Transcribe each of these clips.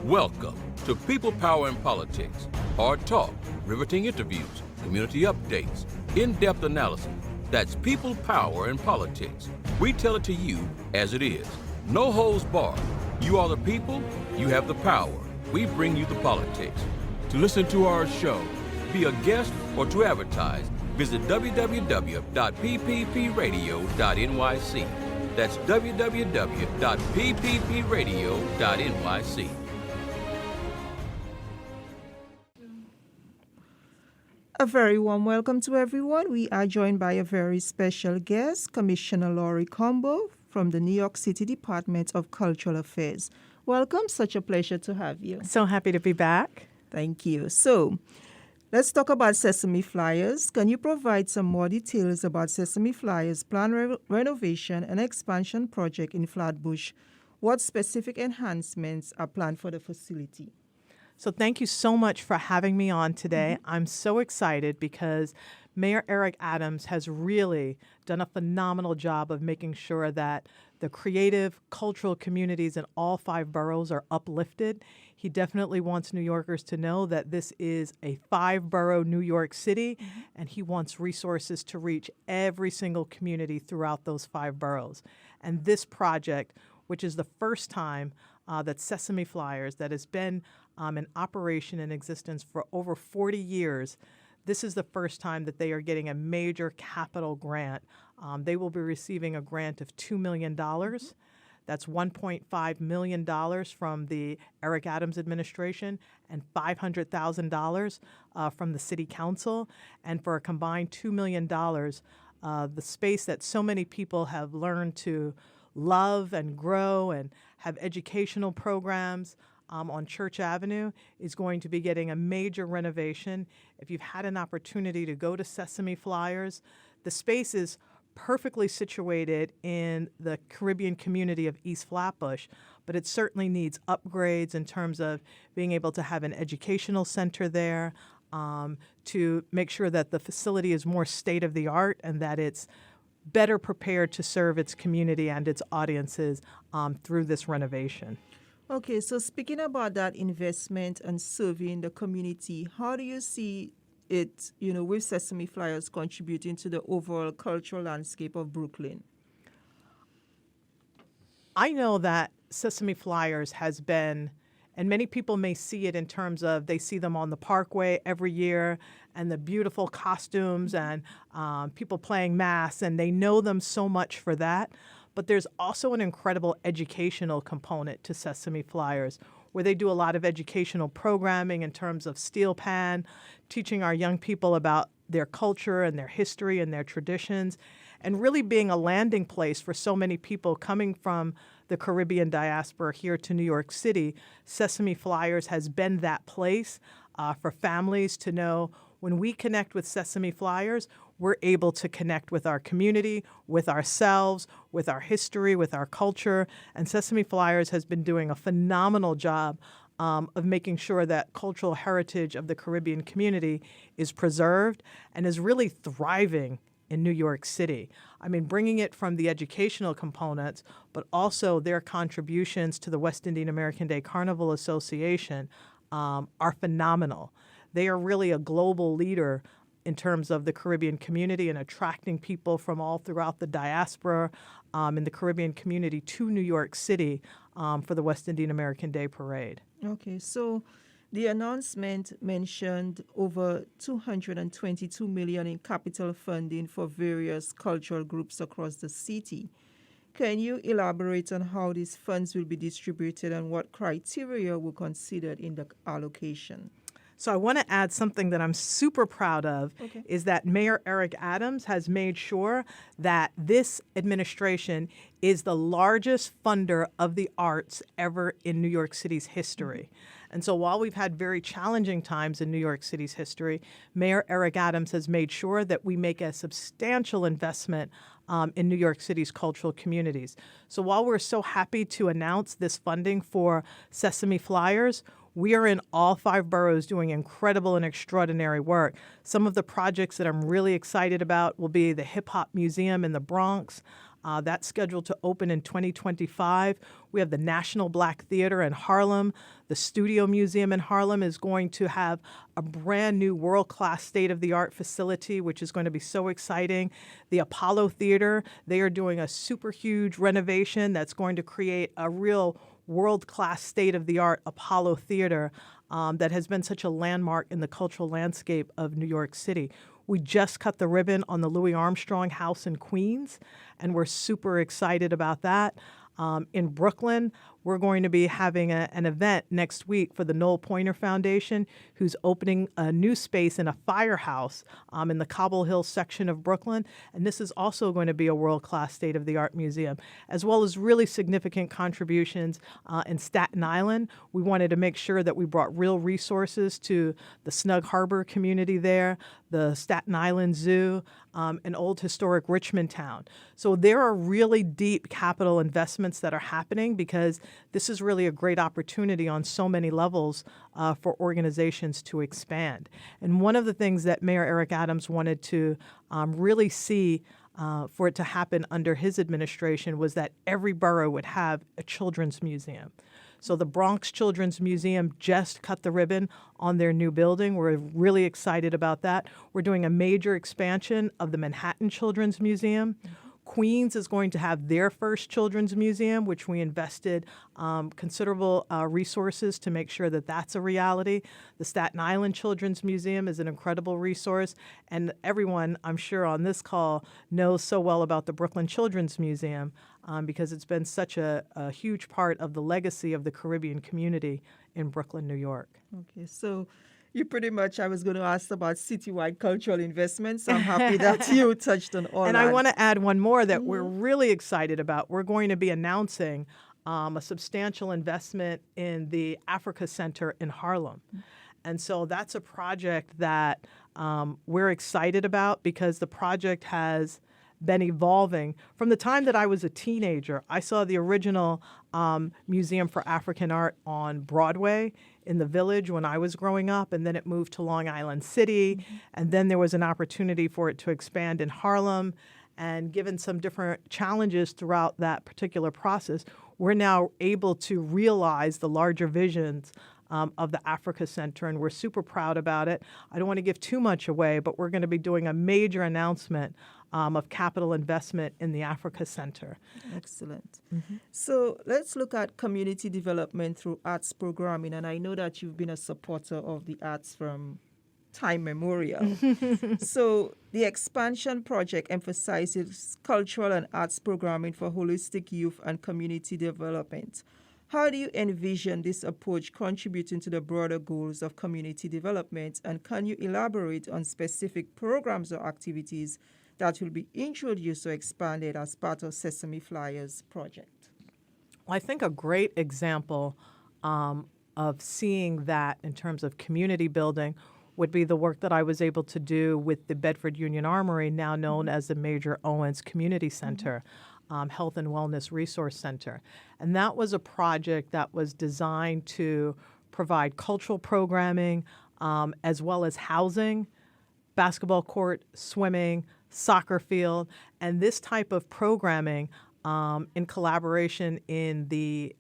Welcome to People, Power, and Politics. Hard talk, riveting interviews, community updates, in-depth analysis. That's People, Power, and Politics. We tell it to you as it is. No holds barred. You are the people, you have the power. We bring you the politics. To listen to our show, be a guest, or to advertise, visit www.pppradio.nyc. That's www.pppradio.nyc. A very warm welcome to everyone. We are joined by a very special guest, Commissioner Laurie Cumbo from the New York City Department of Cultural Affairs. Welcome. Such a pleasure to have you. So happy to be back. Thank you. So, let's talk about Sesame Flyers. Can you provide some more details about Sesame Flyers' planned renovation and expansion project in Flatbush? What specific enhancements are planned for the facility? So thank you so much for having me on today. I'm so excited because Mayor Eric Adams has really done a phenomenal job of making sure that the creative, cultural communities in all 5 boroughs are uplifted. He definitely wants New Yorkers to know that this is a 5-borough New York City, and he wants resources to reach every single community throughout those 5 boroughs. And this project, which is the first time that Sesame Flyers, that has been in operation in existence for over 40 years, this is the first time that they are getting a major capital grant. They will be receiving a grant of $2 million. That's $1.5 million from the Eric Adams administration and $500,000 from the city council. And for a combined $2 million, the space that so many people have learned to love and grow and have educational programs on Church Avenue is going to be getting a major renovation. If you've had an opportunity to go to Sesame Flyers, the space is perfectly situated in the Caribbean community of East Flatbush, but it certainly needs upgrades in terms of being able to have an educational center there, to make sure that the facility is more state-of-the-art and that it's better prepared to serve its community and its audiences through this renovation. Okay, so speaking about that investment and serving the community, how do you see it, with Sesame Flyers contributing to the overall cultural landscape of Brooklyn? I know that Sesame Flyers has been, and many people may see it in terms of they see them on the Parkway every year and the beautiful costumes and people playing mass, and they know them so much for that. But there's also an incredible educational component to Sesame Flyers, where they do a lot of educational programming in terms of steel pan, teaching our young people about their culture and their history and their traditions, and really being a landing place for so many people coming from the Caribbean diaspora here to New York City. Sesame Flyers has been that place for families to know when we connect with Sesame Flyers, we're able to connect with our community, with ourselves, with our history, with our culture. And Sesame Flyers has been doing a phenomenal job of making sure that cultural heritage of the Caribbean community is preserved and is really thriving in New York City. I mean, bringing it from the educational components, but also their contributions to the West Indian American Day Carnival Association are phenomenal. They are really a global leader in terms of the Caribbean community and attracting people from all throughout the diaspora in the Caribbean community to New York City for the West Indian American Day Parade. Okay, so the announcement mentioned over $222 million in capital funding for various cultural groups across the city. Can you elaborate on how these funds will be distributed and what criteria were considered in the allocation? So I want to add something that I'm super proud of, is that Mayor Eric Adams has made sure that this administration is the largest funder of the arts ever in New York City's history. And so while we've had very challenging times in New York City's history, Mayor Eric Adams has made sure that we make a substantial investment in New York City's cultural communities. So while we're so happy to announce this funding for Sesame Flyers, we are in all 5 boroughs doing incredible and extraordinary work. Some of the projects that I'm really excited about will be the Hip Hop Museum in the Bronx, That's scheduled to open in 2025. We have the National Black Theater in Harlem. The Studio Museum in Harlem is going to have a brand new world-class state-of-the-art facility, which is going to be so exciting. The Apollo Theater, they are doing a super huge renovation that's going to create a real world-class state-of-the-art Apollo Theater that has been such a landmark in the cultural landscape of New York City. We just cut the ribbon on the Louis Armstrong House in Queens, and we're super excited about that. In Brooklyn, we're going to be having an event next week for the Noel Pointer Foundation, who's opening a new space in a firehouse in the Cobble Hill section of Brooklyn. And this is also going to be a world-class state-of-the-art museum, as well as really significant contributions in Staten Island. We wanted to make sure that we brought real resources to the Snug Harbor community there, the Staten Island Zoo, and old historic Richmond Town. So there are really deep capital investments that are happening because this is really a great opportunity on so many levels for organizations to expand. And one of the things that Mayor Eric Adams wanted to really see for it to happen under his administration was that every borough would have a children's museum. So the Bronx Children's Museum just cut the ribbon on their new building. We're really excited about that. We're doing a major expansion of the Manhattan Children's Museum. Queens is going to have their first children's museum, which we invested considerable resources to make sure that that's a reality. The Staten Island Children's Museum is an incredible resource, and everyone, I'm sure, on this call knows so well about the Brooklyn Children's Museum because it's been such a huge part of the legacy of the Caribbean community in Brooklyn, New York. Okay, so you pretty much, I was going to ask about citywide cultural investments. I'm happy that you touched on all and that. I want to add one more that we're really excited about. We're going to be announcing a substantial investment in the Africa Center in Harlem. And so that's a project that we're excited about because the project has been evolving. From the time that I was a teenager, I saw the original Museum for African Art on Broadway in the Village when I was growing up, and then it moved to Long Island City, and then there was an opportunity for it to expand in Harlem. And given some different challenges throughout that particular process, we're now able to realize the larger visions of the Africa Center, and we're super proud about it. I don't want to give too much away, but we're going to be doing a major announcement of capital investment in the Africa Center. Excellent. So let's look at community development through arts programming, and I know that you've been a supporter of the arts from time memorial. So the expansion project emphasizes cultural and arts programming for holistic youth and community development. How do you envision this approach contributing to the broader goals of community development, and can you elaborate on specific programs or activities that will be introduced or expanded as part of Sesame Flyers project? Well, I think a great example of seeing that in terms of community building would be the work that I was able to do with the Bedford Union Armory, now known as the Major Owens Community Center, Health and Wellness Resource Center. And that was a project that was designed to provide cultural programming as well as housing, basketball court, swimming, soccer field, and this type of programming in collaboration in the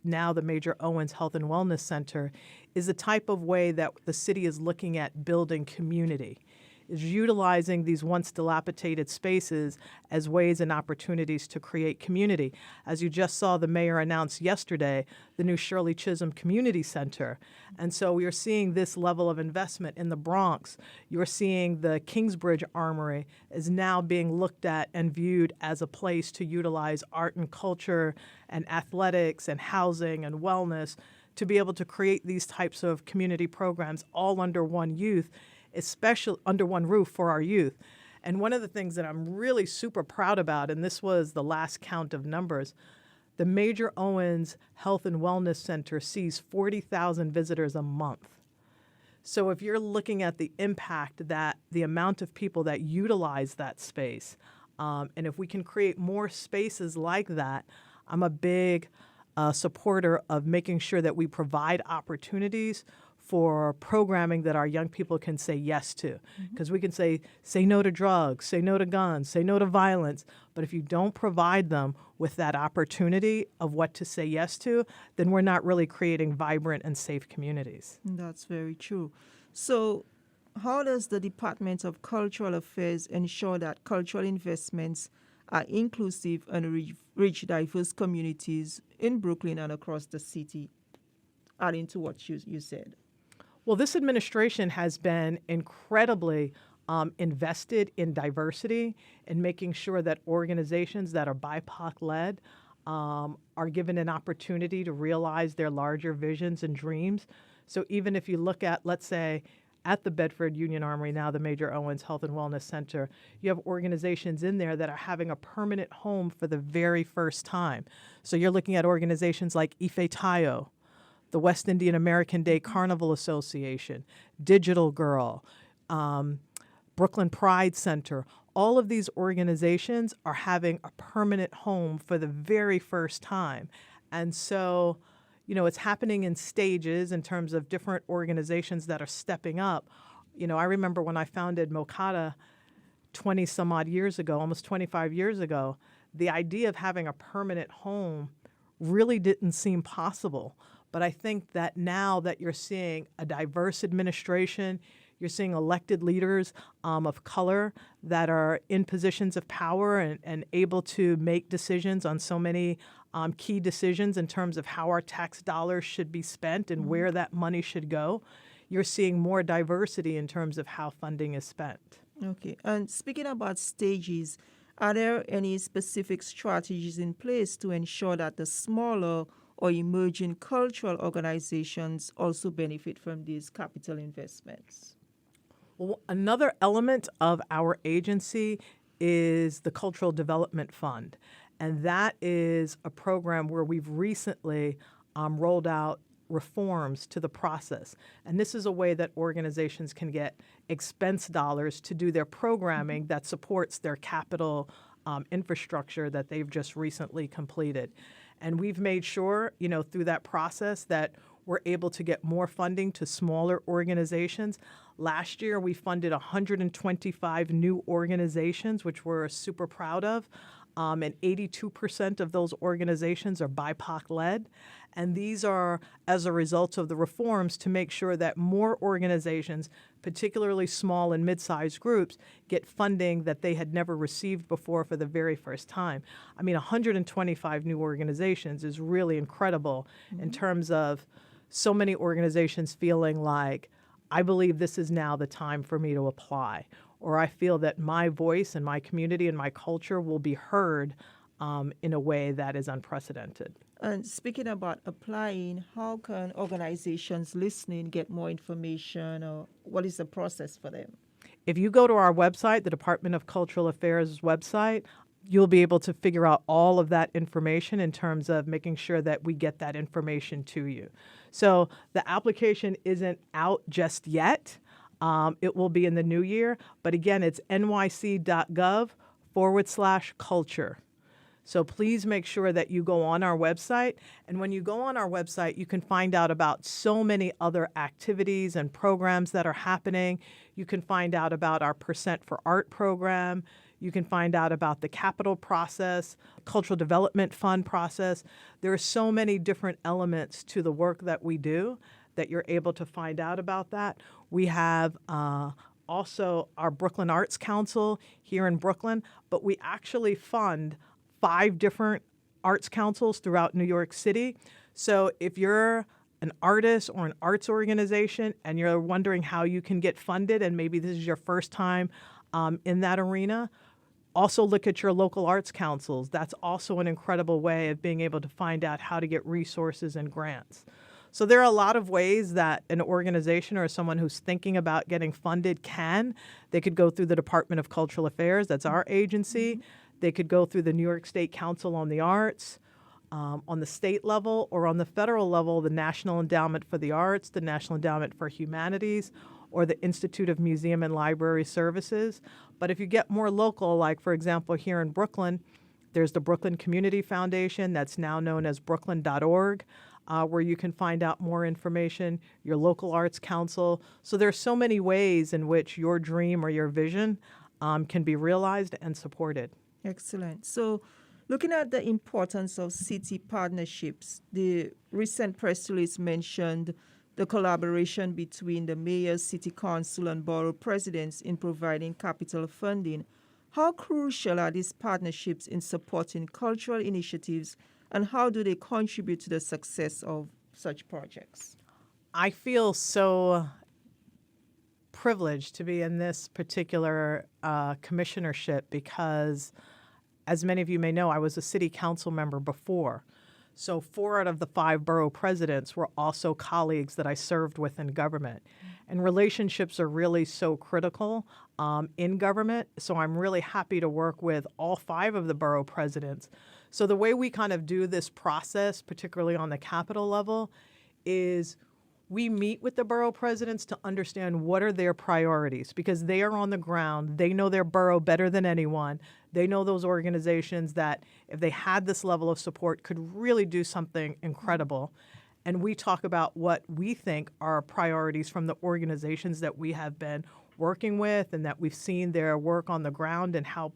now the Major Owens Health and Wellness Center is the type of way that the city is looking at building community, is utilizing these once dilapidated spaces as ways and opportunities to create community. As you just saw, the mayor announced yesterday the new Shirley Chisholm Community Center. And so we are seeing this level of investment in the Bronx. You're seeing the Kingsbridge Armory is now being looked at and viewed as a place to utilize art and culture and athletics and housing and wellness to be able to create these types of community programs all under one youth, especially under one roof for our youth. And one of the things that I'm really super proud about, and this was the last count of numbers, the Major Owens Health and Wellness Center sees 40,000 visitors a month. So if you're looking at the impact that the amount of people that utilize that space, and if we can create more spaces like that, I'm a big supporter of making sure that we provide opportunities for programming that our young people can say yes to. Because we can say no to drugs, say no to guns, say no to violence. But if you don't provide them with that opportunity of what to say yes to, then we're not really creating vibrant and safe communities. That's very true. So, how does the Department of Cultural Affairs ensure that cultural investments are inclusive and reach diverse communities in Brooklyn and across the city, adding to what you said? Well, this administration has been incredibly invested in diversity and making sure that organizations that are BIPOC-led are given an opportunity to realize their larger visions and dreams. So even if you look at, let's say, at the Bedford Union Armory, now the Major Owens Health and Wellness Center, you have organizations in there that are having a permanent home for the very first time. So you're looking at organizations like Ife Tayo, the West Indian American Day Carnival Association, Digital Girl, Brooklyn Pride Center. All of these organizations are having a permanent home for the very first time. And so, it's happening in stages in terms of different organizations that are stepping up. I remember when I founded Mokata 20 some odd years ago, almost 25 years ago, the idea of having a permanent home really didn't seem possible. But I think that now that you're seeing a diverse administration, you're seeing elected leaders of color that are in positions of power and able to make decisions on so many key decisions in terms of how our tax dollars should be spent and where that money should go. You're seeing more diversity in terms of how funding is spent. Okay. And speaking about stages, are there any specific strategies in place to ensure that the smaller or emerging cultural organizations also benefit from these capital investments? Well, another element of our agency is the Cultural Development Fund. And that is a program where we've recently rolled out reforms to the process. And this is a way that organizations can get expense dollars to do their programming that supports their capital infrastructure that they've just recently completed. And we've made sure, through that process that we're able to get more funding to smaller organizations. Last year, we funded 125 new organizations, which we're super proud of. And 82% of those organizations are BIPOC-led. And these are as a result of the reforms to make sure that more organizations, particularly small and mid-sized groups, get funding that they had never received before for the very first time. 125 new organizations is really incredible in terms of so many organizations feeling like, I believe this is now the time for me to apply, or I feel that my voice and my community and my culture will be heard in a way that is unprecedented. And speaking about applying, how can organizations listening get more information, or what is the process for them? If you go to our website, the Department of Cultural Affairs website, you'll be able to figure out all of that information in terms of making sure that we get that information to you. So the application isn't out just yet. It will be in the new year. But again, it's nyc.gov/culture. So please make sure that you go on our website. And when you go on our website, you can find out about so many other activities and programs that are happening. You can find out about our Percent for Art program. You can find out about the capital process, cultural development fund process. There are so many different elements to the work that we do that you're able to find out about that. We have also our Brooklyn Arts Council here in Brooklyn, but we actually fund 5 different arts councils throughout New York City. So if you're an artist or an arts organization and you're wondering how you can get funded, and maybe this is your first time in that arena, also look at your local arts councils. That's also an incredible way of being able to find out how to get resources and grants. So there are a lot of ways that an organization or someone who's thinking about getting funded can. They could go through the Department of Cultural Affairs, that's our agency. They could go through the New York State Council on the Arts, on the state level, or on the federal level, the National Endowment for the Arts, the National Endowment for Humanities, or the Institute of Museum and Library Services. But if you get more local, like for example here in Brooklyn, there's the Brooklyn Community Foundation that's now known as brooklyn.org. where you can find out more information, your local arts council. So there's so many ways in which your dream or your vision can be realized and supported. Excellent. So, looking at the importance of city partnerships, the recent press release mentioned the collaboration between the mayor, city council, and borough presidents in providing capital funding. How crucial are these partnerships in supporting cultural initiatives, and how do they contribute to the success of such projects? I feel so privileged to be in this particular commissionership because, as many of you may know, I was a city council member before. So 4 out of the 5 borough presidents were also colleagues that I served with in government. And relationships are really so critical in government. So I'm really happy to work with all 5 of the borough presidents. So the way we kind of do this process, particularly on the capital level, is we meet with the borough presidents to understand what are their priorities, because they are on the ground. They know their borough better than anyone. They know those organizations that, if they had this level of support, could really do something incredible. And we talk about what we think are priorities from the organizations that we have been working with and that we've seen their work on the ground and how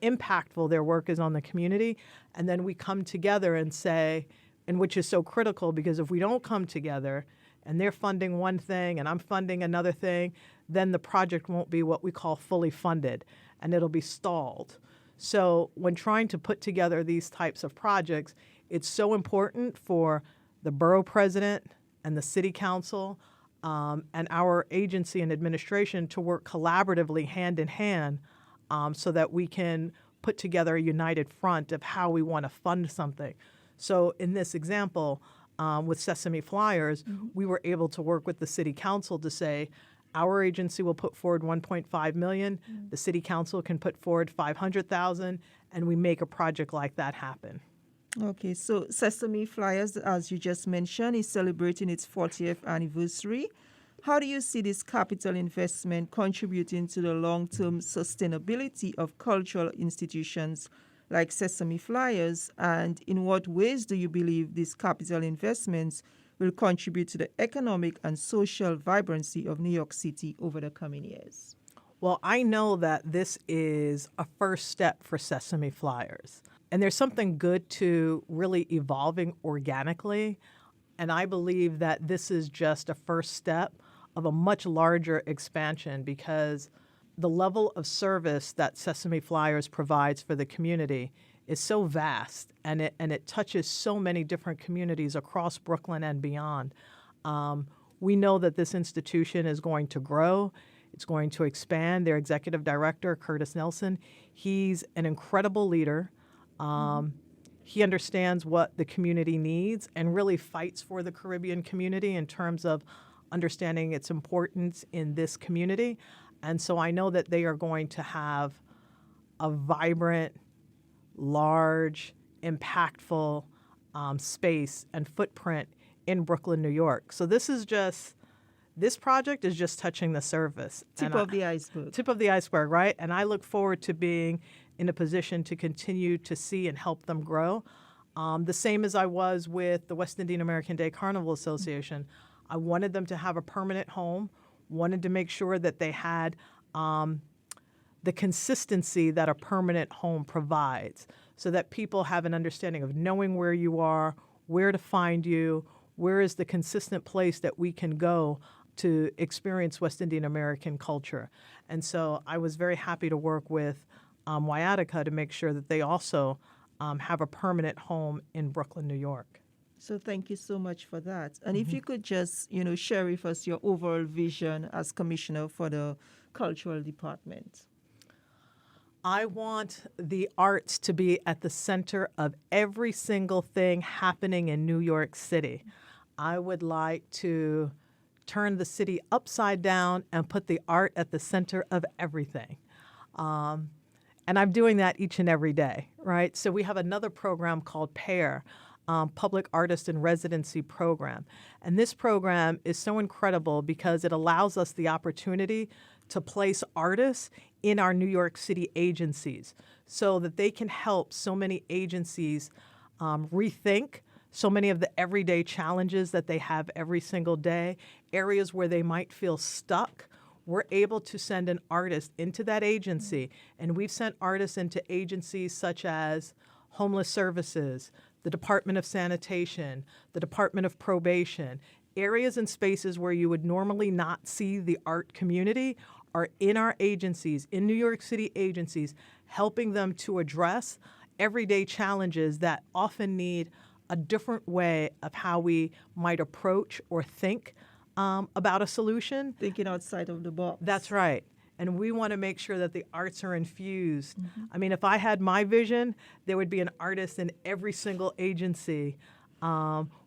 impactful their work is on the community. And then we come together and say, and which is so critical, because if we don't come together and they're funding one thing and I'm funding another thing, then the project won't be what we call fully funded, and it'll be stalled. So when trying to put together these types of projects, it's so important for the borough president and the city council and our agency and administration to work collaboratively hand in hand so that we can put together a united front of how we want to fund something. So in this example, with Sesame Flyers, we were able to work with the city council to say, our agency will put forward $1.5 million, the city council can put forward $500,000, and we make a project like that happen. Okay, so Sesame Flyers, as you just mentioned, is celebrating its 40th anniversary. How do you see this capital investment contributing to the long-term sustainability of cultural institutions like Sesame Flyers, and in what ways do you believe these capital investments will contribute to the economic and social vibrancy of New York City over the coming years? Well, I know that this is a first step for Sesame Flyers. And there's something good to really evolving organically. And I believe that this is just a first step of a much larger expansion, because the level of service that Sesame Flyers provides for the community is so vast, and it touches so many different communities across Brooklyn and beyond. We know that this institution is going to grow. It's going to expand. Their executive director, Curtis Nelson, he's an incredible leader. He understands what the community needs and really fights for the Caribbean community in terms of understanding its importance in this community. And so I know that they are going to have a vibrant, large, impactful space and footprint in Brooklyn, New York. So this project is just touching the surface. Tip of the iceberg. Tip of the iceberg, right? And I look forward to being in a position to continue to see and help them grow. The same as I was with the West Indian American Day Carnival Association. I wanted them to have a permanent home, wanted to make sure that they had the consistency that a permanent home provides, so that people have an understanding of knowing where you are, where to find you, where is the consistent place that we can go to experience West Indian American culture. And so I was very happy to work with Wyatica to make sure that they also have a permanent home in Brooklyn, New York. So thank you so much for that. And if you could just, share with us your overall vision as commissioner for the cultural department. I want the arts to be at the center of every single thing happening in New York City. I would like to turn the city upside down and put the art at the center of everything. And I'm doing that each and every day, right? So we have another program called PAIR, Public Artist in Residency Program. And this program is so incredible because it allows us the opportunity to place artists in our New York City agencies so that they can help so many agencies rethink so many of the everyday challenges that they have every single day, areas where they might feel stuck. We're able to send an artist into that agency, and we've sent artists into agencies such as Homeless Services, the Department of Sanitation, the Department of Probation. Areas and spaces where you would normally not see the art community are in our agencies, in New York City agencies, helping them to address everyday challenges that often need a different way of how we might approach or think about a solution. Thinking outside of the box. That's right. And we want to make sure that the arts are infused. I mean, if I had my vision, there would be an artist in every single agency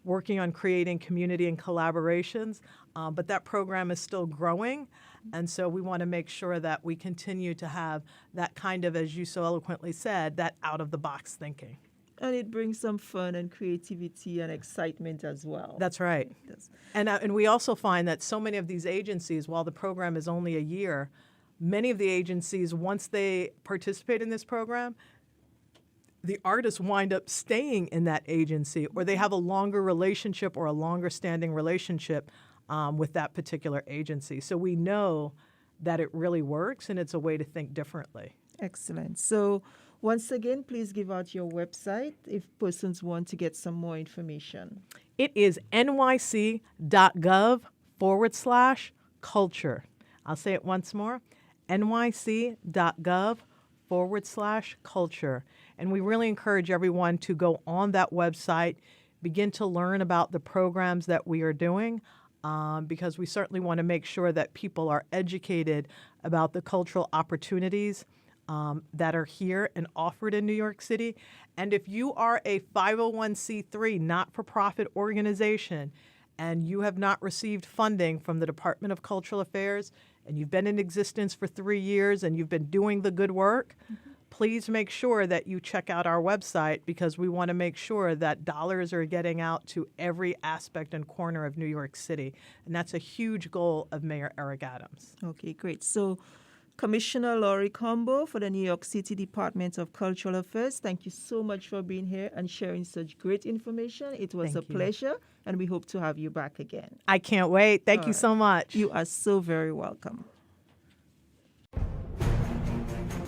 working on creating community and collaborations. But that program is still growing. And so we want to make sure that we continue to have that kind of, as you so eloquently said, that out-of-the-box thinking. And it brings some fun and creativity and excitement as well. That's right. Yes. And we also find that so many of these agencies, while the program is only a year, many of the agencies, once they participate in this program, the artists wind up staying in that agency, or they have a longer relationship or a longer standing relationship with that particular agency. So we know that it really works, and it's a way to think differently. Excellent. So once again, please give out your website if persons want to get some more information. It is nyc.gov/culture. I'll say it once more, nyc.gov/culture. And we really encourage everyone to go on that website, begin to learn about the programs that we are doing, because we certainly want to make sure that people are educated about the cultural opportunities that are here and offered in New York City. And if you are a 501c3 not-for-profit organization and you have not received funding from the Department of Cultural Affairs, and you've been in existence for 3 years and you've been doing the good work, please make sure that you check out our website, because we want to make sure that dollars are getting out to every aspect and corner of New York City. And that's a huge goal of Mayor Eric Adams. Okay, great. So Commissioner Laurie Cumbo for the New York City Department of Cultural Affairs, thank you so much for being here and sharing such great information. It was Thank a you. pleasure, and we hope to have you back again. I can't wait. Thank All you right. so much. You are so very welcome.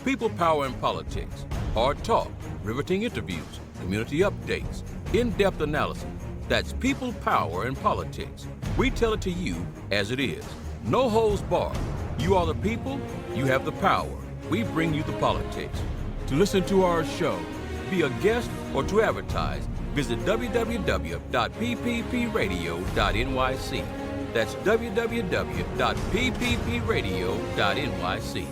People, power, and politics. Hard talk, riveting interviews, community updates, in-depth analysis. That's people, power, and politics. We tell it to you as it is. No holds barred. You are the people, you have the power. We bring you the politics. To listen to our show, be a guest, or to advertise, visit www.pppradio.nyc. That's www.pppradio.nyc.